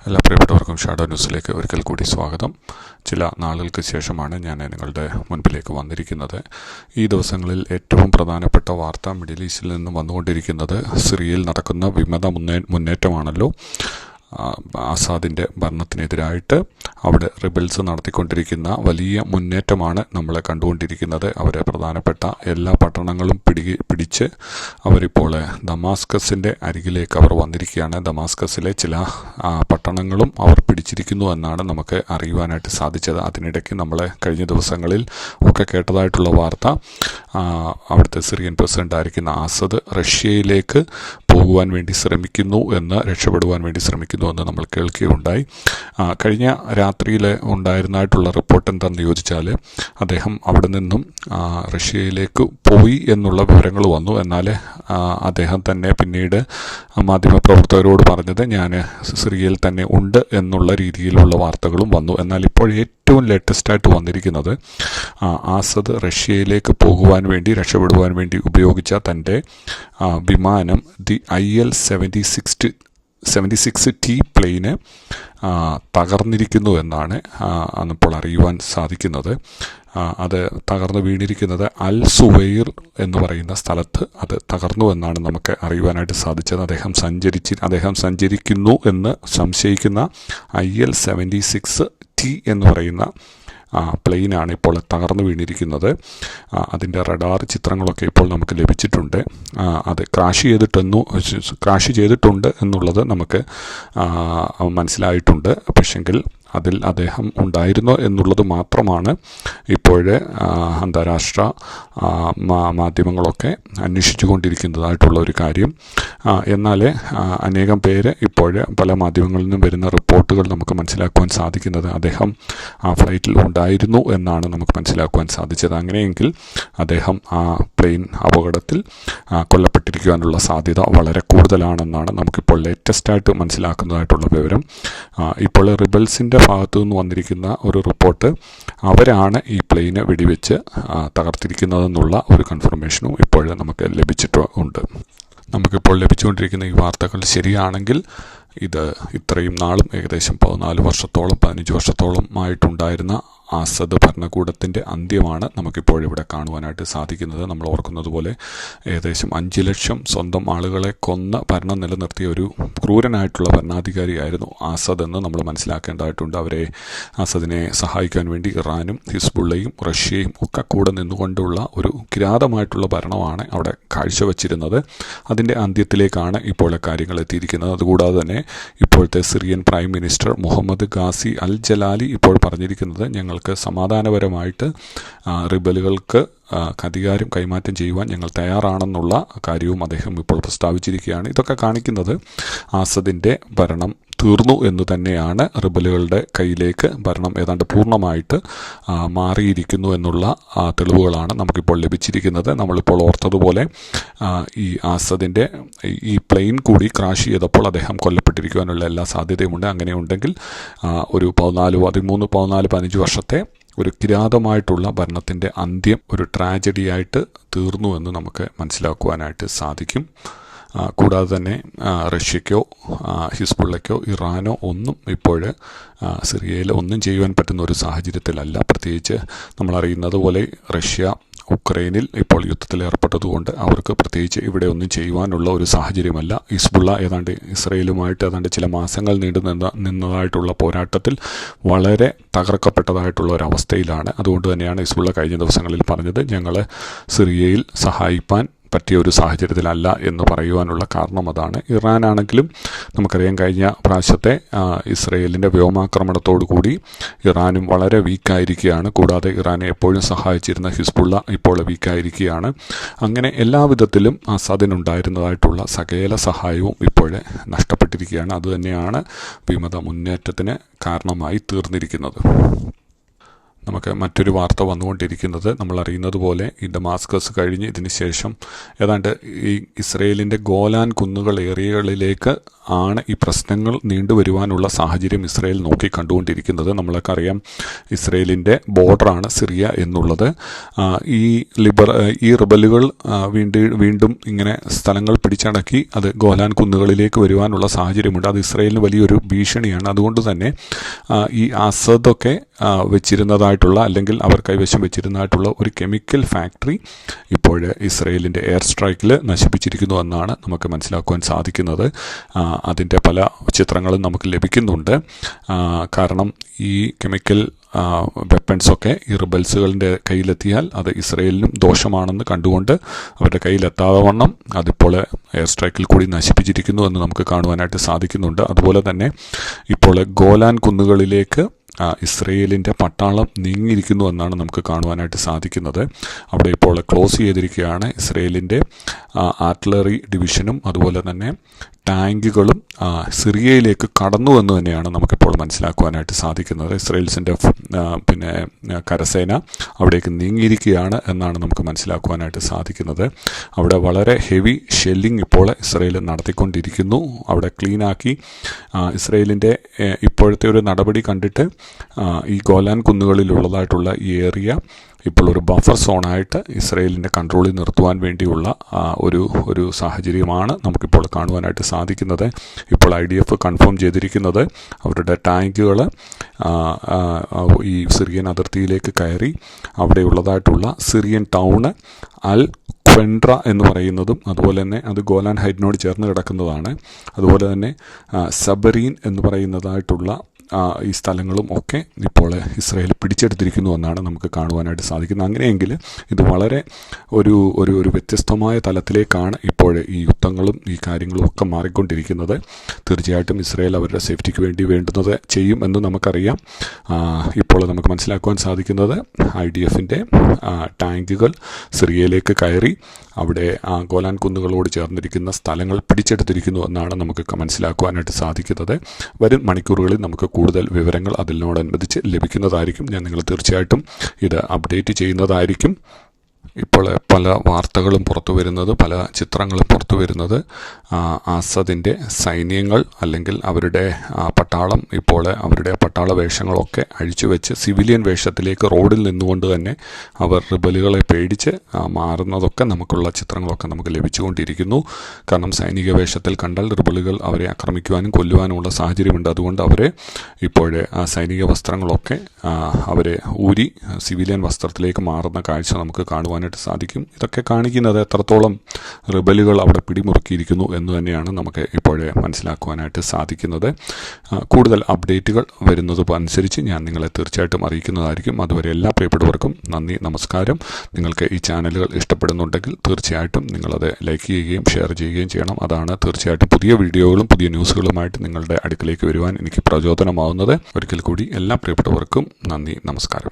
എല്ലാ പ്രിയപ്പെട്ടവർക്കും ഷാഡോ ന്യൂസിലേക്ക് ഒരിക്കൽ കൂടി സ്വാഗതം. ചില നാളുകൾക്ക് ശേഷമാണ് ഞാൻ നിങ്ങളുടെ മുൻപിലേക്ക് വന്നിരിക്കുന്നത്. ഈ ദിവസങ്ങളിൽ ഏറ്റവും പ്രധാനപ്പെട്ട വാർത്ത മിഡിൽ ഈസ്റ്റിൽ നിന്നും വന്നുകൊണ്ടിരിക്കുന്നത് സിറിയയിൽ നടക്കുന്ന വിമത മുന്നേറ്റമാണല്ലോ. ആസാദിൻ്റെ ഭരണത്തിനെതിരായിട്ട് അവിടെ റിബൽസ് നടത്തിക്കൊണ്ടിരിക്കുന്ന വലിയ മുന്നേറ്റമാണ് നമ്മളെ കണ്ടുകൊണ്ടിരിക്കുന്നത്. അവരെ പ്രധാനപ്പെട്ട എല്ലാ പട്ടണങ്ങളും പിടിച്ച് അവരിപ്പോൾ ദമാസ്കസിൻ്റെ അരികിലേക്ക് അവർ വന്നിരിക്കുകയാണ്. ദമാസ്കസിലെ ചില പട്ടണങ്ങളും അവർ പിടിച്ചിരിക്കുന്നു എന്നാണ് നമുക്ക് അറിയുവാനായിട്ട് സാധിച്ചത്. അതിനിടയ്ക്ക് നമ്മൾ കഴിഞ്ഞ ദിവസങ്ങളിൽ ഒക്കെ കേട്ടതായിട്ടുള്ള വാർത്ത, അവിടുത്തെ സിറിയൻ പ്രസിഡൻ്റായിരിക്കുന്ന ആസദ് റഷ്യയിലേക്ക് പോകുവാൻ വേണ്ടി ശ്രമിക്കുന്നു എന്ന്, രക്ഷപ്പെടുവാൻ വേണ്ടി ശ്രമിക്കുന്നു എന്ന് നമ്മൾ കേൾക്കുകയുണ്ടായി. കഴിഞ്ഞ രാത്രിയിൽ ഉണ്ടായിരുന്നതായിട്ടുള്ള റിപ്പോർട്ട് എന്താണെന്ന് ചോദിച്ചാൽ, അദ്ദേഹം അവിടെ നിന്നും റഷ്യയിലേക്ക് പോയി എന്നുള്ള വിവരങ്ങൾ വന്നു. എന്നാൽ അദ്ദേഹം തന്നെ പിന്നീട് മാധ്യമപ്രവർത്തകരോട് പറഞ്ഞത് ഞാൻ സിറിയയിൽ തന്നെ ഉണ്ട് എന്നുള്ള രീതിയിലുള്ള വാർത്തകളും വന്നു. എന്നാൽ ഇപ്പോൾ ഏറ്റവും ലേറ്റസ്റ്റായിട്ട് വന്നിരിക്കുന്നത്, ആസദ് റഷ്യയിലേക്ക് പോകുവാൻ വേണ്ടി, രക്ഷപ്പെടുവാൻ വേണ്ടി ഉപയോഗിച്ച തൻ്റെ വിമാനം ദി IL-76T പ്ലെയിന് തകർന്നിരിക്കുന്നു എന്നാണ് ഇപ്പോൾ അറിയുവാൻ സാധിക്കുന്നത്. അത് തകർന്നു വീണിരിക്കുന്നത് അൽ സുവൈർ എന്ന് പറയുന്ന സ്ഥലത്ത് അത് തകർന്നു എന്നാണ് നമുക്ക് അറിയുവാനായിട്ട് സാധിച്ചത്. അദ്ദേഹം സഞ്ചരിക്കുന്നു എന്ന് സംശയിക്കുന്ന IL-76T എന്ന് പറയുന്ന പ്ലെയിനാണ് ഇപ്പോൾ തകർന്നു വീണിരിക്കുന്നത്. അതിൻ്റെ റഡാർ ചിത്രങ്ങളൊക്കെ ഇപ്പോൾ നമുക്ക് ലഭിച്ചിട്ടുണ്ട്. അത് ക്രാഷ് ചെയ്തിട്ടുണ്ട് എന്നുള്ളത് നമുക്ക് മനസ്സിലായിട്ടുണ്ട്. പക്ഷെങ്കിൽ അതിൽ അദ്ദേഹം ഉണ്ടായിരുന്നോ എന്നുള്ളത് മാത്രമാണ് ഇപ്പോൾ അന്താരാഷ്ട്ര മാധ്യമങ്ങളൊക്കെ അന്വേഷിച്ചു കൊണ്ടിരിക്കുന്നതായിട്ടുള്ള ഒരു കാര്യം. എന്നാൽ അനേകം പേര് ഇപ്പോൾ പല മാധ്യമങ്ങളിൽ നിന്നും വരുന്ന റിപ്പോർട്ടുകൾ നമുക്ക് മനസ്സിലാക്കുവാൻ സാധിക്കുന്നത് അദ്ദേഹം ആ ഫ്ലൈറ്റിൽ ഉണ്ടായിരുന്നു എന്നാണ് നമുക്ക് മനസ്സിലാക്കുവാൻ സാധിച്ചത്. അങ്ങനെയെങ്കിൽ അദ്ദേഹം ആ പ്ലെയിൻ അപകടത്തിൽ കൊല്ലപ്പെട്ടിരിക്കുവാനുള്ള സാധ്യത വളരെ കൂടുതലാണെന്നാണ് നമുക്കിപ്പോൾ ലേറ്റസ്റ്റായിട്ട് മനസ്സിലാക്കുന്നതായിട്ടുള്ള വിവരം. ഇപ്പോൾ റിബൽസിൻ്റെ ഭാഗത്തു നിന്ന് വന്നിരിക്കുന്ന ഒരു റിപ്പോർട്ട്, അവരാണ് ഈ പ്ലെയിന് വെടിവെച്ച് തകർത്തിരിക്കുന്നതെന്നുള്ള ഒരു കൺഫർമേഷനും ഇപ്പോൾ നമുക്ക് ലഭിച്ചിട്ടുണ്ട്. നമുക്കിപ്പോൾ ലഭിച്ചുകൊണ്ടിരിക്കുന്ന ഈ വാർത്തകൾ ശരിയാണെങ്കിൽ ഇത് ഇത്രയും നാളും ഏകദേശം 15 വർഷത്തോളം ആയിട്ടുണ്ടായിരുന്ന ആസദ് ഭരണകൂടത്തിൻ്റെ അന്ത്യമാണ് നമുക്കിപ്പോഴിവിടെ കാണുവാനായിട്ട് സാധിക്കുന്നത്. നമ്മൾ ഓർക്കുന്നത് പോലെ ഏകദേശം 5 ലക്ഷം സ്വന്തം ആളുകളെ കൊന്ന് ഭരണം നിലനിർത്തിയ ഒരു ക്രൂരനായിട്ടുള്ള ഭരണാധികാരിയായിരുന്നു ആസദ് എന്ന് നമ്മൾ മനസ്സിലാക്കേണ്ടതായിട്ടുണ്ട്. ആസദിനെ സഹായിക്കാൻ വേണ്ടി ഇറാനും ഹിസ്ബുള്ളയും റഷ്യയും ഒക്കെ കൂടെ നിന്നുകൊണ്ടുള്ള ഒരു കിരാതമായിട്ടുള്ള ഭരണമാണ് അവിടെ കാഴ്ചവെച്ചിരുന്നത്. അതിൻ്റെ അന്ത്യത്തിലേക്കാണ് ഇപ്പോൾ കാര്യങ്ങൾ എത്തിയിരിക്കുന്നത്. അതുകൂടാതെ തന്നെ ഇപ്പോഴത്തെ Syrian prime minister Mohammad Ghazi al Jalali ഇപ്പോൾ പറഞ്ഞിരിക്കുന്നത്, ഞങ്ങൾക്ക് സമാധാനപരമായിട്ട് റിബലുകൾക്ക് അധികാരം കൈമാറ്റം ചെയ്യുവാൻ ഞങ്ങൾ തയ്യാറാണെന്നുള്ള കാര്യവും അദ്ദേഹം ഇപ്പോൾ പ്രസ്താവിച്ചിരിക്കുകയാണ്. ഇതൊക്കെ കാണിക്കുന്നത് ആസദിൻ്റെ ഭരണം തീർന്നു എന്ന് തന്നെയാണ്. റിബലുകളുടെ കയ്യിലേക്ക് ഭരണം ഏതാണ്ട് പൂർണ്ണമായിട്ട് മാറിയിരിക്കുന്നു എന്നുള്ള തെളിവുകളാണ് നമുക്കിപ്പോൾ ലഭിച്ചിരിക്കുന്നത്. നമ്മളിപ്പോൾ ഓർത്തതുപോലെ ഈ ആസദിൻ്റെ ഈ പ്ലെയിൻ കൂടി ക്രാഷ് ചെയ്തപ്പോൾ അദ്ദേഹം കൊല്ലപ്പെട്ടിരിക്കുവാനുള്ള എല്ലാ സാധ്യതയുമുണ്ട്. അങ്ങനെയുണ്ടെങ്കിൽ ഒരു 15 വർഷത്തെ ഒരു കിരാതമായിട്ടുള്ള ഭരണത്തിൻ്റെ അന്ത്യം ഒരു ട്രാജഡിയായിട്ട് തീർന്നു എന്ന് നമുക്ക് മനസ്സിലാക്കുവാനായിട്ട് സാധിക്കും. കൂടാതെ തന്നെ റഷ്യക്കോ ഹിസ്ബുള്ളയ്ക്കോ ഇറാനോ ഒന്നും ഇപ്പോൾ സിറിയയിൽ ഒന്നും ചെയ്യുവാൻ പറ്റുന്ന ഒരു സാഹചര്യത്തിലല്ല. പ്രത്യേകിച്ച് നമ്മളറിയുന്നത് പോലെ റഷ്യ ഉക്രൈനിൽ ഇപ്പോൾ യുദ്ധത്തിൽ ഏർപ്പെട്ടതുകൊണ്ട് അവർക്ക് പ്രത്യേകിച്ച് ഇവിടെ ഒന്നും ചെയ്യുവാനുള്ള ഒരു സാഹചര്യമല്ല. ഹിസ്ബുള്ള ഇസ്രയേലുമായിട്ട് ചില മാസങ്ങൾ നിന്നതായിട്ടുള്ള പോരാട്ടത്തിൽ വളരെ തകർക്കപ്പെട്ടതായിട്ടുള്ള ഒരവസ്ഥയിലാണ്. അതുകൊണ്ട് തന്നെയാണ് ഹിസ്ബുള്ള കഴിഞ്ഞ ദിവസങ്ങളിൽ പറഞ്ഞത്, ഞങ്ങൾ സിറിയയിൽ സഹായിപ്പാൻ പറ്റിയ ഒരു സാഹചര്യത്തിലല്ല എന്ന് പറയുവാനുള്ള കാരണം അതാണ്. ഇറാനാണെങ്കിലും നമുക്കറിയാം, കഴിഞ്ഞ പ്രാവശ്യത്തെ ഇസ്രയേലിൻ്റെ വ്യോമാക്രമണത്തോടു കൂടി ഇറാനും വളരെ വീക്കായിരിക്കുകയാണ്. കൂടാതെ ഇറാനെ എപ്പോഴും സഹായിച്ചിരുന്ന ഹിസ്ബുള്ള ഇപ്പോൾ വീക്കായിരിക്കുകയാണ്. അങ്ങനെ എല്ലാവിധത്തിലും അസാദിനുണ്ടായിരുന്നതായിട്ടുള്ള സകല സഹായവും ഇപ്പോൾ നഷ്ടപ്പെട്ടിരിക്കുകയാണ്. അതുതന്നെയാണ് വിമത മുന്നേറ്റത്തിന് കാരണമായി തീർന്നിരിക്കുന്നത്. നമുക്ക് മറ്റൊരു വാർത്ത വന്നുകൊണ്ടിരിക്കുന്നത്, നമ്മൾ അറിയുന്നത് പോലെ ഈ ഡമാസ്കസ് കഴിഞ്ഞ് ഇതിന് ശേഷം ഏതാണ്ട് ഈ ഇസ്രയേലിൻ്റെ ഗോലാൻ കുന്നുകൾ ഏരിയകളിലേക്ക് ആണ് ഈ പ്രശ്നങ്ങൾ നീണ്ടുവരുവാനുള്ള സാഹചര്യം ഇസ്രയേൽ നോക്കി കണ്ടുകൊണ്ടിരിക്കുന്നത്. നമ്മളൊക്കെ അറിയാം, ഇസ്രയേലിൻ്റെ ബോർഡറാണ് സിറിയ എന്നുള്ളത്. ഈ റിബലുകൾ വീണ്ടും ഇങ്ങനെ സ്ഥലങ്ങൾ പിടിച്ചടക്കി അത് ഗോലാൻ കുന്നുകളിലേക്ക് വരുവാനുള്ള സാഹചര്യമുണ്ട്. അത് ഇസ്രയേലിന് വലിയൊരു ഭീഷണിയാണ്. അതുകൊണ്ട് തന്നെ ഈ അസദൊക്കെ വെച്ചിരുന്നതായിട്ടുള്ള, അല്ലെങ്കിൽ അവർ കൈവശം വെച്ചിരുന്നതായിട്ടുള്ള ഒരു കെമിക്കൽ ഫാക്ടറി ഇപ്പോൾ ഇസ്രയേലിൻ്റെ എയർ സ്ട്രൈക്കിൽ നശിപ്പിച്ചിരിക്കുന്നു എന്നാണ് നമുക്ക് മനസ്സിലാക്കുവാൻ സാധിക്കുന്നത്. അതിൻ്റെ പല ചിത്രങ്ങളും നമുക്ക് ലഭിക്കുന്നുണ്ട്. കാരണം ഈ കെമിക്കൽ വെപ്പൺസൊക്കെ ഈ റിബൽസുകളുടെ കയ്യിലെത്തിയാൽ അത് ഇസ്രയേലിനും ദോഷമാണെന്ന് കണ്ടുകൊണ്ട് അവരുടെ കയ്യിലെത്താതെ വണ്ണം അതിപ്പോൾ എയർ സ്ട്രൈക്കിൽ കൂടി നശിപ്പിച്ചിരിക്കുന്നു എന്ന് നമുക്ക് കാണുവാനായിട്ട് സാധിക്കുന്നുണ്ട്. അതുപോലെ തന്നെ ഇപ്പോൾ ഗോലാൻ കുന്നുകളിലേക്ക് ഇസ്രയേലിൻ്റെ പട്ടാളം നീങ്ങിയിരിക്കുന്നു എന്നാണ് നമുക്ക് കാണുവാനായിട്ട് സാധിക്കുന്നത്. അവിടെ ഇപ്പോൾ ക്ലോസ് ചെയ്തിരിക്കുകയാണ്. ഇസ്രയേലിൻ്റെ ആർട്ടിലറി ഡിവിഷനും അതുപോലെ തന്നെ ടാങ്കുകളും സിറിയയിലേക്ക് കടന്നു എന്ന് തന്നെയാണ് നമുക്കിപ്പോൾ മനസ്സിലാക്കുവാനായിട്ട് സാധിക്കുന്നത്. ഇസ്രയേൽസിൻ്റെ കരസേന അവിടേക്ക് നീങ്ങിയിരിക്കുകയാണ് എന്നാണ് നമുക്ക് മനസ്സിലാക്കുവാനായിട്ട് സാധിക്കുന്നത്. അവിടെ വളരെ ഹെവി ഷെല്ലിംഗ് ഇപ്പോൾ ഇസ്രയേൽ നടത്തിക്കൊണ്ടിരിക്കുന്നു. അവിടെ ക്ലീനാക്കി ഇസ്രയേലിൻ്റെ ഇപ്പോഴത്തെ ഒരു നടപടി കണ്ടിട്ട് ഈ ഗോലാൻ കുന്നുകളിലുള്ളതായിട്ടുള്ള ഈ ഏരിയ ഇപ്പോൾ ഒരു ബഫർ സോണായിട്ട് ഇസ്രയേലിൻ്റെ കൺട്രോളിൽ നിർത്തുവാൻ വേണ്ടിയുള്ള ഒരു സാഹചര്യമാണ് നമുക്കിപ്പോൾ കാണുവാനായിട്ട് സാധിക്കുന്നത്. ഇപ്പോൾ IDF കൺഫേം ചെയ്തിരിക്കുന്നത് അവരുടെ ടാങ്കുകൾ ഈ സിറിയൻ അതിർത്തിയിലേക്ക് കയറി അവിടെയുള്ളതായിട്ടുള്ള സിറിയൻ ടൗണ് അൽ ക്വെൻഡ്ര എന്ന് പറയുന്നതും, അതുപോലെ തന്നെ അത് ഗോലാൻ ഹൈറ്റിനോട് ചേർന്ന് കിടക്കുന്നതാണ്. അതുപോലെ തന്നെ സബരീൻ എന്ന് പറയുന്നതായിട്ടുള്ള ഈ സ്ഥലങ്ങളും ഒക്കെ ഇപ്പോൾ ഇസ്രയേൽ പിടിച്ചെടുത്തിരിക്കുന്നു എന്നാണ് നമുക്ക് കാണുവാനായിട്ട് സാധിക്കുന്നത്. അങ്ങനെയെങ്കിൽ ഇത് വളരെ ഒരു വ്യത്യസ്തമായ തലത്തിലേക്കാണ് ഇപ്പോൾ ഈ യുദ്ധങ്ങളും ഈ കാര്യങ്ങളും ഒക്കെ മാറിക്കൊണ്ടിരിക്കുന്നത്. തീർച്ചയായിട്ടും ഇസ്രയേൽ അവരുടെ സേഫ്റ്റിക്ക് വേണ്ടി വേണ്ടുന്നത് ചെയ്യും എന്ന് നമുക്കറിയാം. ഇപ്പോൾ നമുക്ക് മനസ്സിലാക്കുവാൻ സാധിക്കുന്നത് IDFൻ്റെ ടാങ്കുകൾ സിറിയയിലേക്ക് കയറി അവിടെ ഗോലാൻ കുന്നുകളോട് ചേർന്നിരിക്കുന്ന സ്ഥലങ്ങൾ പിടിച്ചെടുത്തിരിക്കുന്നു എന്നാണ് നമുക്ക് മനസ്സിലാക്കുവാനായിട്ട് സാധിക്കുന്നത്. വരും മണിക്കൂറുകളിൽ നമുക്ക് കൂടുതൽ വിവരങ്ങൾ അതിനോടനുബന്ധിച്ച് ലഭിക്കുന്നതായിരിക്കും. ഞാൻ നിങ്ങൾ തീർച്ചയായിട്ടും ഇത് അപ്ഡേറ്റ് ചെയ്യുന്നതായിരിക്കും. ഇപ്പോൾ പല വാർത്തകളും പുറത്തു വരുന്നത്, പല ചിത്രങ്ങളും പുറത്തു വരുന്നത് അസദിൻ്റെ സൈന്യങ്ങൾ അല്ലെങ്കിൽ അവരുടെ പട്ടാളം ഇപ്പോൾ അവരുടെ പട്ടാള വേഷങ്ങളൊക്കെ അഴിച്ചുവെച്ച് സിവിലിയൻ വേഷത്തിലേക്ക് റോഡിൽ നിന്നുകൊണ്ട് തന്നെ അവർ റിബലുകളെ പേടിച്ച് മാറുന്നതൊക്കെ നമുക്കുള്ള ചിത്രങ്ങളൊക്കെ നമുക്ക് ലഭിച്ചുകൊണ്ടിരിക്കുന്നു. കാരണം സൈനിക വേഷത്തിൽ കണ്ടാൽ റിബലുകൾ അവരെ ആക്രമിക്കുവാനും കൊല്ലുവാനുമുള്ള സാഹചര്യമുണ്ട്. അതുകൊണ്ട് അവരെ ഇപ്പോൾ സൈനിക വസ്ത്രങ്ങളൊക്കെ അവരെ ഊരി സിവിലിയൻ വസ്ത്രത്തിലേക്ക് മാറുന്ന കാഴ്ച നമുക്ക് കാണുവാനായിട്ട് സാധിക്കും. ഇതൊക്കെ കാണിക്കുന്നത് എത്രത്തോളം റിബലുകൾ അവിടെ പിടിമുറുക്കിയിരിക്കുന്നു എന്ന് തന്നെയാണ് നമുക്ക് ഇപ്പോഴേ മനസ്സിലാക്കുവാനായിട്ട് സാധിക്കുന്നത്. കൂടുതൽ അപ്ഡേറ്റുകൾ വരുന്നത് അനുസരിച്ച് ഞാൻ നിങ്ങളെ തീർച്ചയായിട്ടും അറിയിക്കുന്നതായിരിക്കും. അതുവരെ എല്ലാ പ്രിയപ്പെട്ടവർക്കും നന്ദി, നമസ്കാരം. നിങ്ങൾക്ക് ഈ ചാനലുകൾ ഇഷ്ടപ്പെടുന്നുണ്ടെങ്കിൽ തീർച്ചയായിട്ടും നിങ്ങളത് ലൈക്ക് ചെയ്യുകയും ഷെയർ ചെയ്യുകയും ചെയ്യണം. അതാണ് തീർച്ചയായിട്ടും പുതിയ വീഡിയോകളും പുതിയ ന്യൂസുകളുമായിട്ട് നിങ്ങളുടെ അടുക്കിലേക്ക് വരുവാൻ എനിക്ക് പ്രചോദനമാവുന്നത്. ഒരിക്കൽ കൂടി എല്ലാ പ്രിയപ്പെട്ടവർക്കും നന്ദി, നമസ്കാരം.